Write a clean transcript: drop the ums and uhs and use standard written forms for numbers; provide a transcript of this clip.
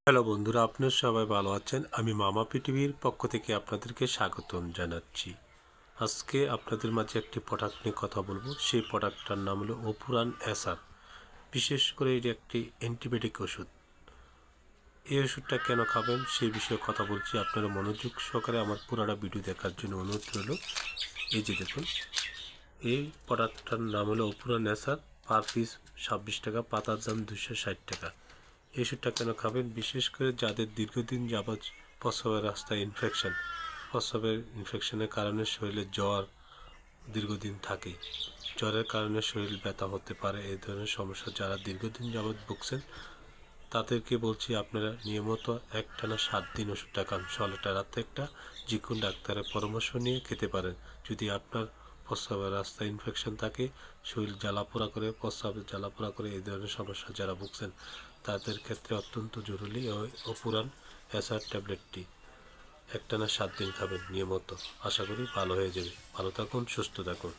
Hello বন্ধুরা, আপনারা সবাই ভালো আছেন। আমি মামা পৃথিবীর পক্ষ থেকে আপনাদেরকে স্বাগতম জানাচ্ছি। আজকে আপনাদের মাঝে একটি প্রোডাক্ট নিয়ে কথা বলবো। সেই প্রোডাক্টটার নাম হলো অপুরান অ্যাসার। বিশেষ করে এটি একটি অ্যান্টিবায়োটিক ওষুধ। এই ওষুধটা কেন খাবেন সেই বিষয়ে কথা বলছি। আপনারা মনোযোগ সহকারে আমার পুরাটা ভিডিও দেখার জন্য অনুরোধ রইল। এই যে দেখুন, এই প্রোডাক্টটার নাম হলো অপুরান অ্যাসার। পার পিস 26 টাকা, পাতার দাম 260 টাকা। এই ওষুধটা কেন খাবেন? বিশেষ করে যাদের দীর্ঘদিন যাবৎ প্রস্রাবের রাস্তায় ইনফেকশন, প্রস্রাবের ইনফেকশনের কারণে শরীরে জ্বর দীর্ঘদিন থাকে, জ্বরের কারণে শরীর ব্যথা হতে পারে, এই ধরনের সমস্যা যারা দীর্ঘদিন যাবৎ ভুগছেন তাদেরকে বলছি আপনারা নিয়মিত একটানা 7 দিন ওষুধটা খান। সকালটা রাতে একটা, যে কোনো ডাক্তারের পরামর্শ নিয়ে খেতে পারেন। যদি আপনার প্রস্রাবের রাস্তায় ইনফেকশন থাকে, শরীর জ্বালাপোড়া করে, প্রস্রাবের জ্বালাপোড়া করে, এই ধরনের সমস্যা যারা ভুগছেন তাদের ক্ষেত্রে অত্যন্ত জরুরি ওই অপুরান অ্যাসার ট্যাবলেটটি একটানা 7 দিন খাবেন নিয়মিত। আশা করি ভালো হয়ে যাবে। ভালো থাকুন, সুস্থ থাকুন।